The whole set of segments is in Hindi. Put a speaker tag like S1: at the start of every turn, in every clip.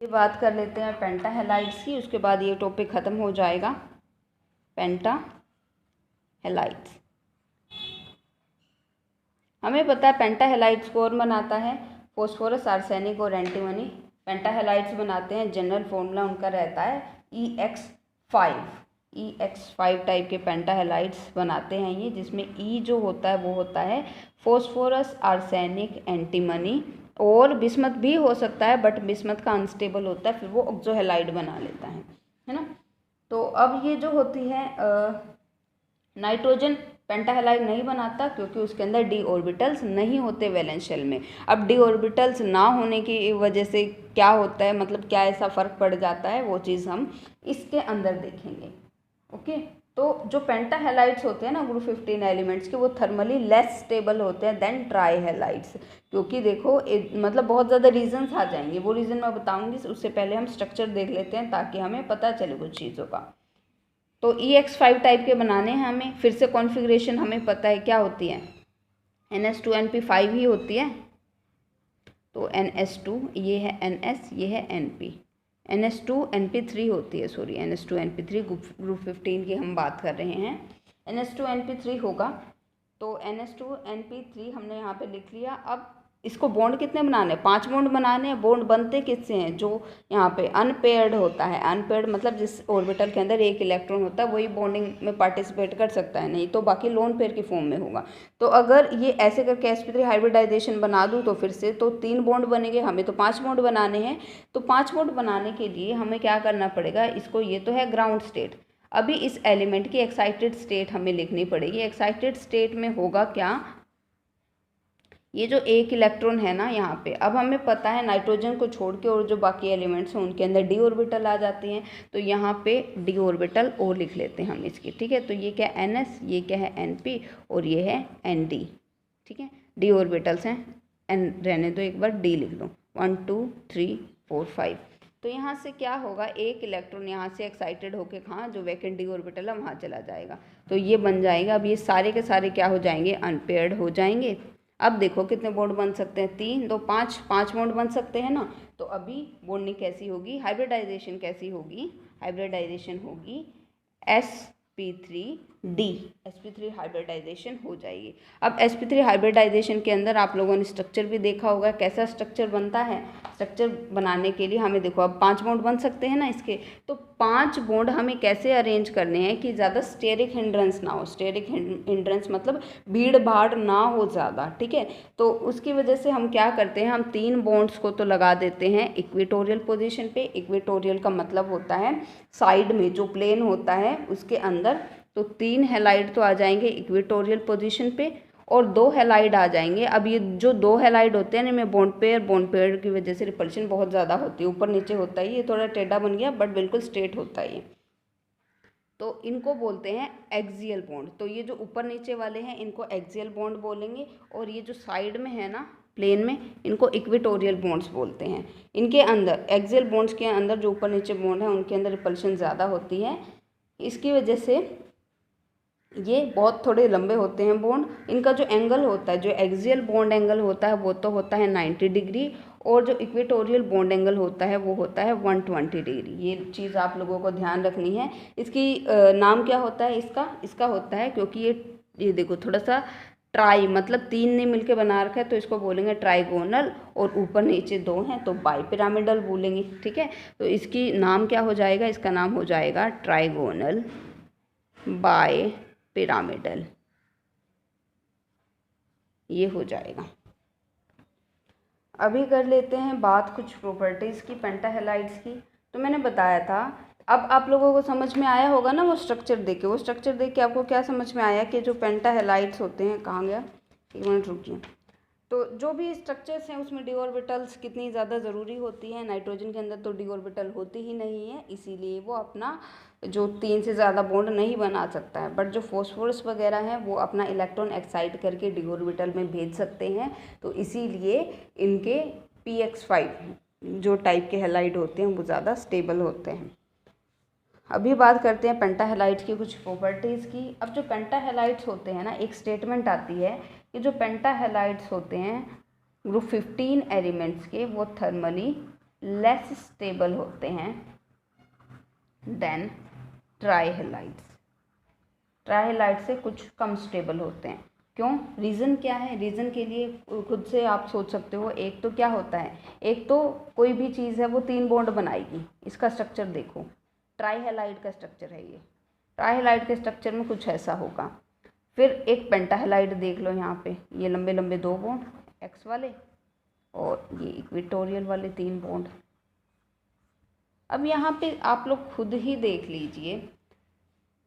S1: ये बात कर लेते हैं पेंटा हैलाइड्स की, उसके बाद ये टॉपिक ख़त्म हो जाएगा। पेंटा हैलाइड्स, हमें पता है पेंटा हैलाइड्स कौन बनाता है, फॉस्फोरस, आर्सेनिक और एंटीमनी। पेंटा हैलाइड्स बनाते हैं, जनरल फॉर्मूला उनका रहता है EX5 टाइप के पेंटा हैलाइड्स बनाते हैं ये, जिसमें E जो होता है वो होता है फॉस्फोरस, आर्सेनिक, एंटीमनी, और बिस्मथ भी हो सकता है, बट बिस्मथ का अनस्टेबल होता है, फिर वो ऑक्सो हैलाइड बना लेता है ना। तो अब ये जो होती है नाइट्रोजन पेंटा हैलाइड नहीं बनाता, क्योंकि उसके अंदर डी ऑर्बिटल्स नहीं होते वैलेंस शेल में। अब डी ऑर्बिटल्स ना होने की वजह से क्या होता है, मतलब क्या ऐसा फ़र्क पड़ जाता है, वो चीज़ हम इसके अंदर देखेंगे। ओके, तो जो पेंटा हैलाइड्स होते हैं ना ग्रुप 15 एलिमेंट्स के, वो थर्मली लेस स्टेबल होते हैं देन ट्राई हैलाइड्स। क्योंकि देखो मतलब बहुत ज़्यादा रीजंस आ जाएंगे, वो रीज़न मैं बताऊंगी, उससे पहले हम स्ट्रक्चर देख लेते हैं ताकि हमें पता चले कुछ चीज़ों का। तो EX5 टाइप के बनाने हैं हमें। फिर से कॉन्फ़िगरेशन हमें पता है क्या होती है, NH2NP5 ही होती है। तो NH2 ये है NS, ये है NP, NH2NP3 होती है, सॉरी NH2NP3 ग्रुप 15 की हम बात कर रहे हैं, NH2NP3 होगा। तो NH2NP3 हमने यहाँ पे लिख लिया। अब इसको बॉन्ड कितने बनाने हैं, 5 बॉन्ड बनाने हैं। बॉन्ड बनते किससे हैं, जो यहाँ पे अनपेयर्ड होता है, अनपेयर्ड मतलब जिस ऑर्बिटल के अंदर एक इलेक्ट्रॉन होता है वही बॉन्डिंग में पार्टिसिपेट कर सकता है, नहीं तो बाकी लोन पेयर की फॉर्म में होगा। तो अगर ये ऐसे करके sp3 हाइब्रिडाइजेशन बना दूँ तो फिर से तो 3 बॉन्ड बनेंगे, हमें तो 5 बॉन्ड बनाने हैं। तो 5 बॉन्ड बनाने के लिए हमें क्या करना पड़ेगा, इसको, ये तो है ग्राउंड स्टेट, अभी इस एलिमेंट की एक्साइटेड स्टेट हमें लिखनी पड़ेगी। एक्साइटेड स्टेट में होगा क्या, ये जो एक इलेक्ट्रॉन है ना यहाँ पे, अब हमें पता है नाइट्रोजन को छोड़ के और जो बाकी एलिमेंट्स हैं उनके अंदर डी ऑर्बिटल आ जाती हैं। तो यहाँ पे डी ऑर्बिटल और लिख लेते हैं हम इसकी, ठीक है। तो ये क्या है NS, ये क्या है NP, और ये है ND, ठीक है। डी ऑर्बिटल्स हैं, एन रहने दो, एक बार डी लिख लो, 1 2 3 4 5। तो यहाँ से क्या होगा, एक इलेक्ट्रॉन यहाँ से एक्साइटेड होके कहाँ, जो वैकेंट डी ऑर्बिटल है वहाँ चला जाएगा, तो ये बन जाएगा। अब ये सारे के सारे क्या हो जाएंगे, अनपेयर्ड हो जाएंगे। अब देखो कितने बॉन्ड बन सकते हैं, 3 2 5, 5 बॉन्ड बन सकते हैं ना। तो अभी बॉन्डिंग कैसी होगी, हाइब्रिडाइजेशन कैसी होगी, हाइब्रिडाइजेशन होगी sp3d, sp3 हाइब्रिडाइजेशन हो जाएगी। अब sp3 हाइब्रिडाइजेशन के अंदर आप लोगों ने स्ट्रक्चर भी देखा होगा, कैसा स्ट्रक्चर बनता है। स्ट्रक्चर बनाने के लिए हमें देखो अब 5 बॉन्ड बन सकते हैं ना इसके, तो 5 बॉन्ड हमें कैसे अरेंज करने हैं कि ज़्यादा स्टेरिक हिंड्रेंस ना हो। स्टेरिक हिंड्रेंस मतलब भीड़ भाड़ ना हो ज़्यादा, ठीक है। तो उसकी वजह से हम क्या करते हैं, हम 3 बॉन्ड्स को तो लगा देते हैं इक्वेटोरियल पोजीशन पे। इक्वेटोरियल का मतलब होता है साइड में जो प्लेन होता है उसके अंदर। तो 3 हैलाइड तो आ जाएंगे इक्वेटोरियल पोजीशन पे और 2 हैलाइड आ जाएंगे। अब ये जो 2 हैलाइड होते हैं ना, इनमें बॉन्ड पेयर की वजह से रिपल्शन बहुत ज़्यादा होती है, ऊपर नीचे होता है, ये थोड़ा टेढ़ा बन गया बट बिल्कुल स्ट्रेट होता है ये। तो इनको बोलते हैं एक्सियल बॉन्ड। तो ये जो ऊपर नीचे वाले हैं इनको एक्सियल बॉन्ड बोलेंगे, और ये जो साइड में है ना प्लेन में, इनको इक्वेटोरियल बॉन्ड्स बोलते हैं। इनके अंदर एक्सियल बॉन्ड्स के अंदर जो ऊपर नीचे बॉन्ड है उनके अंदर रिपल्शन ज़्यादा होती है, इसकी वजह से ये बहुत थोड़े लंबे होते हैं बॉन्ड। इनका जो एंगल होता है, जो एक्सियल बॉन्ड एंगल होता है वो तो होता है 90 डिग्री, और जो इक्वेटोरियल बॉन्ड एंगल होता है वो होता है 120 डिग्री। ये चीज़ आप लोगों को ध्यान रखनी है। इसकी नाम क्या होता है इसका होता है, क्योंकि ये देखो थोड़ा सा ट्राई मतलब 3 ने मिलके बना रखा है, तो इसको बोलेंगे ट्राइगोनल, और ऊपर नीचे 2 हैं तो बाई पिरामिडल बोलेंगे, ठीक है। तो इसकी नाम क्या हो जाएगा, इसका नाम हो जाएगा ट्राइगोनल बाय पिरामिडल, ये हो जाएगा। अभी कर लेते हैं बात कुछ प्रॉपर्टीज़ की पेंटा हैलाइड्स की। तो मैंने बताया था, अब आप लोगों को समझ में आया होगा ना वो स्ट्रक्चर देख के, वो स्ट्रक्चर देख के आपको क्या समझ में आया कि जो पेंटा हैलाइड्स होते हैं, कहाँ गया, 1 मिनट रुकिए। तो जो भी स्ट्रक्चर्स हैं उसमें डी ऑर्बिटल्स कितनी ज़्यादा ज़रूरी होती है। नाइट्रोजन के अंदर तो डी ऑर्बिटल होती ही नहीं है, इसीलिए वो अपना जो 3 से ज़्यादा बॉन्ड नहीं बना सकता है। बट जो फॉस्फोरस वगैरह हैं वो अपना इलेक्ट्रॉन एक्साइट करके डी ऑर्बिटल में भेज सकते हैं, तो इसीलिए इनके PX5 जो टाइप के हैलाइड होते हैं वो ज़्यादा स्टेबल होते हैं। अभी बात करते हैं पेंटा हैलाइड्स की कुछ प्रॉपर्टीज़ की। अब जो पेंटा हैलाइड्स होते हैं ना, एक स्टेटमेंट आती है कि जो पेंटा हैलाइड्स होते हैं ग्रुप 15 एलिमेंट्स के, वो थर्मली लेस स्टेबल होते हैं देन ट्राईहेलाइड्स। ट्राईहेलाइड से कुछ कम स्टेबल होते हैं। क्यों? रीज़न क्या है? रीज़न के लिए खुद से आप सोच सकते हो। एक तो क्या होता है, एक तो कोई भी चीज़ है वो 3 बॉन्ड बनाएगी। इसका स्ट्रक्चर देखो, ट्राईहेलाइड का स्ट्रक्चर है ये। ट्राईहेलाइड के स्ट्रक्चर में कुछ ऐसा होगा। फिर एक पेंटाहेलाइड देख लो, यहाँ पे ये लंबे लंबे 2 बॉन्ड एक्स वाले और ये इक्वेटोरियल वाले 3 बॉन्ड। अब यहाँ पे आप लोग खुद ही देख लीजिए,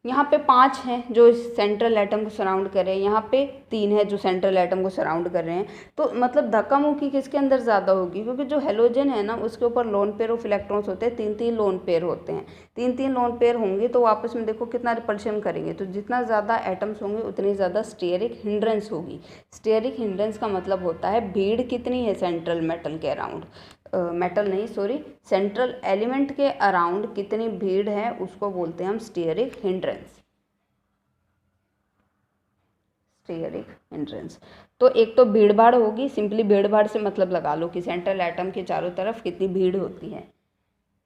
S1: यहाँ पे 5 हैं जो इस सेंट्रल एटम को सराउंड कर रहे हैं, यहाँ पे 3 है जो सेंट्रल एटम को सराउंड कर रहे हैं। तो मतलब धक्का मुक्की किसके अंदर ज़्यादा होगी? क्योंकि जो हेलोजन है ना उसके ऊपर लोन पेयर ऑफ इलेक्ट्रॉन्स होते हैं, 3-3 लोन पेयर होते हैं। 3-3 लोन पेयर होंगे तो आपस में देखो कितना रिपल्शन करेंगे। तो जितना ज़्यादा एटम्स होंगे उतनी ज़्यादा स्टेरिक हिंड्रेंस होगी। स्टेरिक हिंड्रेंस का मतलब होता है भीड़ कितनी है सेंट्रल मेटल के अराउंड, सेंट्रल एलिमेंट के अराउंड कितनी भीड़ है उसको बोलते हैं हम स्टेरिक हिंड्रेंस। स्टेरिक हिंड्रेंस तो एक तो भीड़ भाड़ होगी, सिंपली भीड़ भाड़ से मतलब लगा लो कि सेंट्रल एटम के चारों तरफ कितनी भीड़ होती है।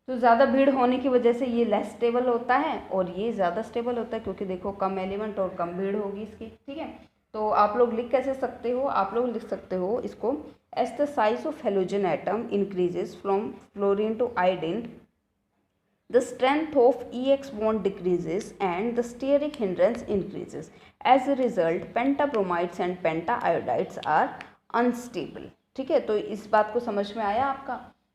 S1: तो ज़्यादा भीड़ होने की वजह से ये लेस स्टेबल होता है और ये ज़्यादा स्टेबल होता है, क्योंकि देखो कम एलिमेंट और कम भीड़ होगी इसकी। ठीक है, तो आप लोग लिख कैसे सकते हो? आप लोग लिख सकते हो इसको, as the size of halogen atom increases from fluorine to iodine, the strength of EX bond decreases and the steric hindrance increases. As a result, pentabromides and pentaiodides are unstable. ठीक है, तो इस बात को समझ में आया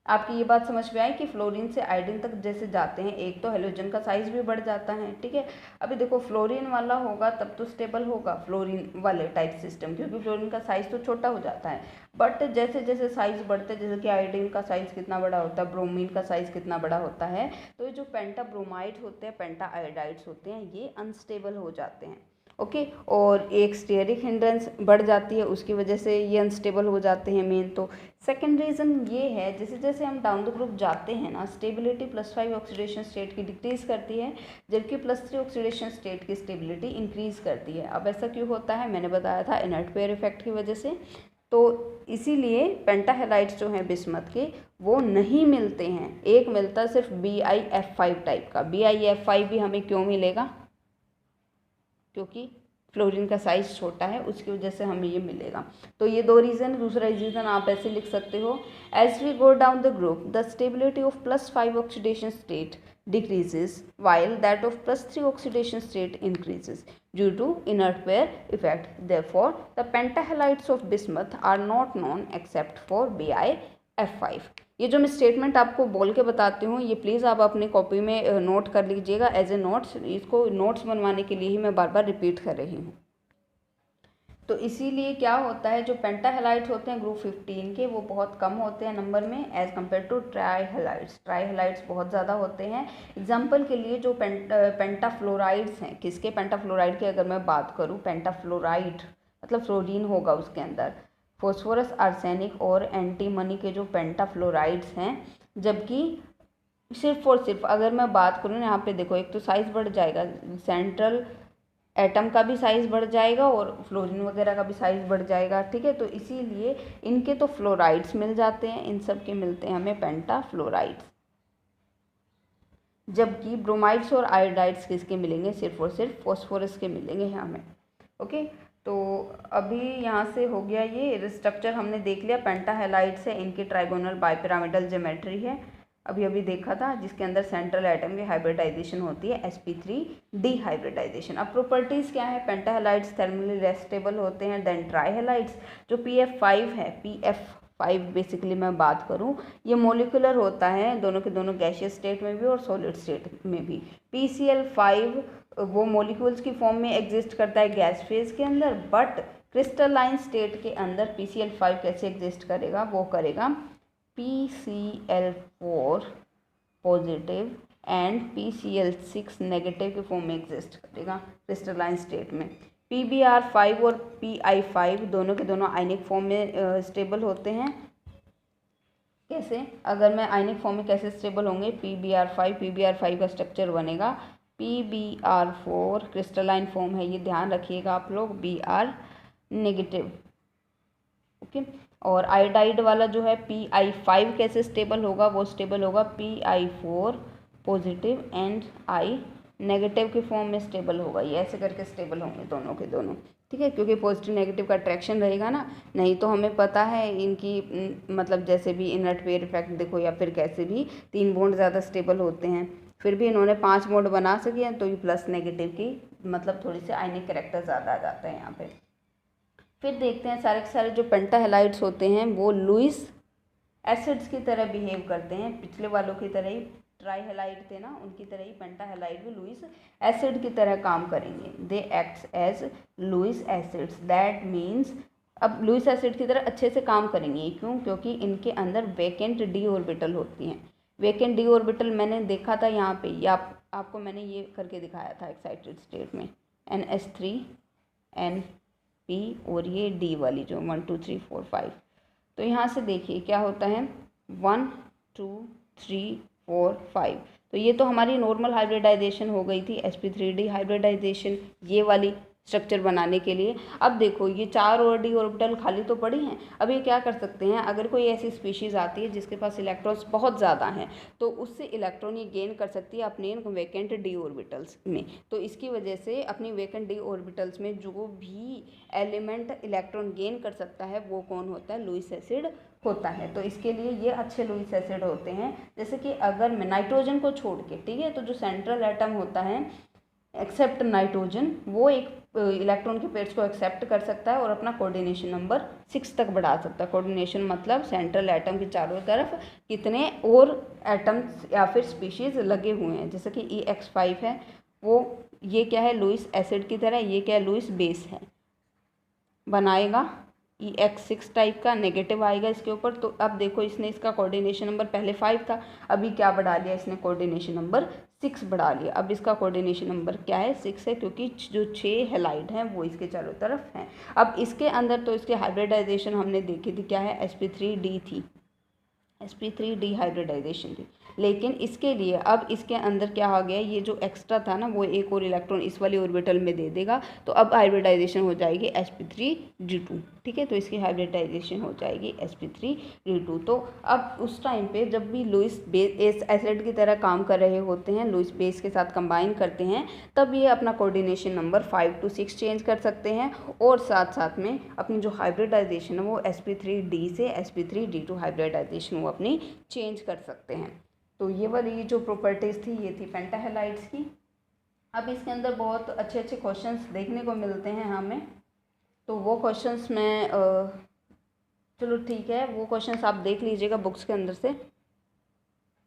S1: आपकी ये बात समझ में आई कि फ्लोरीन से आयोडीन तक जैसे जाते हैं, एक तो हेलोजन का साइज भी बढ़ जाता है। ठीक है, अभी देखो फ्लोरीन वाला होगा तब तो स्टेबल होगा, फ्लोरीन वाले टाइप सिस्टम, क्योंकि फ्लोरीन का साइज तो छोटा हो जाता है। बट जैसे जैसे साइज बढ़ते हैं, जैसे कि आयोडीन का साइज कितना बड़ा होता है, ब्रोमीन का साइज कितना बड़ा होता है, तो ये जो पेंटाब्रोमाइड होते हैं, पेंटाआयोडाइड्स होते हैं, ये अनस्टेबल हो जाते हैं। ओके, और एक स्टेरिक हिंड्रेंस बढ़ जाती है, उसकी वजह से ये अनस्टेबल हो जाते हैं मेन। तो सेकंड रीज़न ये है, जैसे जैसे हम डाउन द ग्रुप जाते हैं ना, स्टेबिलिटी +5 ऑक्सीडेशन स्टेट की डिक्रीज़ करती है, जबकि +3 ऑक्सीडेशन स्टेट की स्टेबिलिटी इंक्रीज़ करती है। अब ऐसा क्यों होता है? मैंने बताया था इनर्ट पेयर इफेक्ट की वजह से। तो इसीलिए पेंटाहेलाइड्स जो हैं बिस्मथ के, वो नहीं मिलते हैं। एक मिलता है सिर्फ BiF5 टाइप का। BiF5 भी हमें क्यों मिलेगा? क्योंकि फ्लोरीन का साइज छोटा है, उसकी वजह से हमें ये मिलेगा। तो ये 2 रीज़न। दूसरा रीज़न आप ऐसे लिख सकते हो, as we go down the group the stability of +5 oxidation state decreases while that of +3 oxidation state increases due to inert pair effect. Therefore, the pentahalides of bismuth are not known except for BiF5. ये जो मैं स्टेटमेंट आपको बोल के बताती हूँ, ये प्लीज़ आप अपनी कॉपी में नोट कर लीजिएगा एज ए नोट्स। इसको नोट्स बनवाने के लिए ही मैं बार बार रिपीट कर रही हूँ। तो इसीलिए क्या होता है, जो पेंटाहेलाइड्स होते हैं ग्रुप 15 के, वो बहुत कम होते हैं नंबर में एज़ कम्पेयर टू ट्राईहेलाइड्स। ट्राईहेलाइड्स बहुत ज़्यादा होते हैं। एग्जाम्पल के लिए जो पेंटाफ्लोराइड्स हैं, किसके? पेंटाफ्लोराइड की अगर मैं बात करूँ, पेंटाफ्लोराइड मतलब फ्लोरीन होगा उसके अंदर, फॉस्फोरस, आर्सेनिक और एंटीमनी के जो पेंटाफ्लोराइड्स हैं। जबकि सिर्फ और सिर्फ अगर मैं बात करूँ, यहाँ पे देखो, एक तो साइज़ बढ़ जाएगा, सेंट्रल एटम का भी साइज़ बढ़ जाएगा और फ्लोरीन वगैरह का भी साइज़ बढ़ जाएगा। ठीक है, तो इसीलिए इनके तो फ्लोराइड्स मिल जाते हैं, इन सब के मिलते हैं हमें पेंटाफ्लोराइड्स। जबकि ब्रोमाइड्स और आयोडाइड्स किसके मिलेंगे? सिर्फ और सिर्फ फॉस्फोरस के मिलेंगे हमें। ओके, तो अभी यहाँ से हो गया, ये स्ट्रक्चर हमने देख लिया। पेंटाहेलाइड्स है, इनकी ट्राइगोनल बाइपिरामिडल ज्योमेट्री है, अभी देखा था, जिसके अंदर सेंट्रल एटम की हाइब्रिडाइजेशन होती है, sp3 डिहाइब्रिडाइजेशन। अब प्रॉपर्टीज़ क्या है? पेंटाहेलाइड्स थर्मली लेस स्टेबल होते हैं देन ट्राईहेलाइड्स। जो PF5 है, PF5 बेसिकली मैं बात करूं, ये मोलिकुलर होता है, दोनों के दोनों गैसियस स्टेट में भी और सॉलिड स्टेट में भी। PCl5 वो मोलिक्यूल्स की फॉर्म में एग्जिस्ट करता है गैस फेज के अंदर, बट क्रिस्टलाइन स्टेट के अंदर PCl5 कैसे एग्जिस्ट करेगा? वो करेगा PCl4 positive and PCl6 negative के फॉर्म में एग्जिस्ट करेगा क्रिस्टलाइन स्टेट में। PBr5 और Pi5 दोनों के दोनों आयनिक फॉर्म में स्टेबल होते हैं। कैसे? अगर मैं आयनिक फॉर्म में कैसे स्टेबल होंगे? PBr5 का स्ट्रक्चर बनेगा PBr4, क्रिस्टलाइन फॉर्म है ये, ध्यान रखिएगा आप लोग, Br नेगेटिव। ओके, और आयोडाइड वाला जो है Pi5 कैसे स्टेबल होगा, वो स्टेबल होगा Pi4 positive and I negative के फॉर्म में स्टेबल होगा। ये ऐसे करके स्टेबल होंगे दोनों के दोनों, ठीक है, क्योंकि पॉजिटिव नेगेटिव का अट्रैक्शन रहेगा ना। नहीं तो हमें पता है इनकी मतलब जैसे भी इनर्ट पेयर इफेक्ट देखो या फिर कैसे भी 3 बॉन्ड ज़्यादा स्टेबल होते हैं, फिर भी इन्होंने 5 बॉन्ड बना सके हैं, तो ये प्लस नेगेटिव की मतलब थोड़ी सी आयनिक कैरेक्टर ज़्यादा आ जाता है यहाँ पे। फिर देखते हैं सारे के सारे जो पेंटाहेलाइड्स होते हैं वो लुईस एसिड्स की तरह बिहेव करते हैं, पिछले वालों की तरह ही। ट्राईहेलाइड थे ना, उनकी तरह ही पेंटाहेलाइड भी लुईस एसिड की तरह काम करेंगे। They acts as Lewis acids, that means अब लुईस एसिड की तरह अच्छे से काम करेंगे। क्यों? क्योंकि इनके अंदर वैकेंट डी ऑर्बिटल होती हैं। वैकेंट डी ऑर्बिटल मैंने देखा था यहाँ पे, या आपको मैंने ये करके दिखाया था एक्साइटेड स्टेट में, NH3 NP और ये D वाली जो 1 2 3 4 5। तो यहाँ से देखिए क्या होता है 1 2 3 4 5। तो ये तो हमारी नॉर्मल हाइब्रिडाइजेशन हो गई थी, sp3d हाइब्रिडाइजेशन ये वाली स्ट्रक्चर बनाने के लिए। अब देखो ये 4 और डी ऑर्बिटल खाली तो पड़ी हैं। अब ये क्या कर सकते हैं, अगर कोई ऐसी स्पीशीज़ आती है जिसके पास इलेक्ट्रॉन्स बहुत ज़्यादा हैं, तो उससे इलेक्ट्रॉन ये गेन कर सकती है अपने वैकेंट डी ऑर्बिटल्स में। तो इसकी वजह से अपनी वैकेंट डी ऑर्बिटल्स में जो भी एलिमेंट इलेक्ट्रॉन गेन कर सकता है वो कौन होता है, लुईस एसिड होता है। तो इसके लिए ये अच्छे लुईस एसिड होते हैं। जैसे कि अगर मैं नाइट्रोजन को छोड़ के, ठीक है, तो जो सेंट्रल एटम होता है एक्सेप्ट नाइट्रोजन, वो एक इलेक्ट्रॉन के पेयर्स को एक्सेप्ट कर सकता है और अपना कोऑर्डिनेशन नंबर 6 तक बढ़ा सकता है। कोऑर्डिनेशन मतलब सेंट्रल एटम के चारों तरफ कितने और एटम्स या फिर स्पीशीज़ लगे हुए हैं। जैसे कि EX5 है, वो ये क्या है, लुईस एसिड की तरह, ये क्या है, लुईस बेस है, बनाएगा EX6 टाइप का, नेगेटिव आएगा इसके ऊपर। तो अब देखो इसने इसका कोऑर्डिनेशन नंबर पहले 5 था, अभी क्या बढ़ा लिया इसने, कोऑर्डिनेशन नंबर 6 बढ़ा लिया। अब इसका कोऑर्डिनेशन नंबर क्या है, 6 है, क्योंकि जो 6 हेलाइड हैं वो इसके चारों तरफ हैं। अब इसके अंदर तो इसके हाइब्रिडाइजेशन हमने देखी थी, क्या है, sp3d थी, sp3d हाइब्रिडाइजेशन थी। लेकिन इसके लिए अब इसके अंदर क्या आ गया, ये जो एक्स्ट्रा था ना वो एक और इलेक्ट्रॉन इस वाली ऑर्बिटल में दे देगा, तो अब हाइब्रिडाइजेशन हो जाएगी sp3d2, ठीक है। तो इसकी हाइब्रिडाइजेशन हो जाएगी sp3d2। तो अब उस टाइम पे जब भी लुईस बेस एसिड की तरह काम कर रहे होते हैं, लुईस बेस के साथ कंबाइन करते हैं, तब ये अपना कोऑर्डिनेशन नंबर 5 to 6 चेंज कर सकते हैं, और साथ साथ में अपनी जो हाइब्रिडाइजेशन है वो sp3d से sp3d2 हाइब्रिडाइजेशन वो अपनी चेंज कर सकते हैं। तो ये वाली जो प्रॉपर्टीज़ थी ये थी पेंटाहेलाइड्स की। अब इसके अंदर बहुत अच्छे अच्छे क्वेश्चंस देखने को मिलते हैं हमें, तो वो क्वेश्चंस मैं चलो ठीक है, वो क्वेश्चंस आप देख लीजिएगा बुक्स के अंदर से।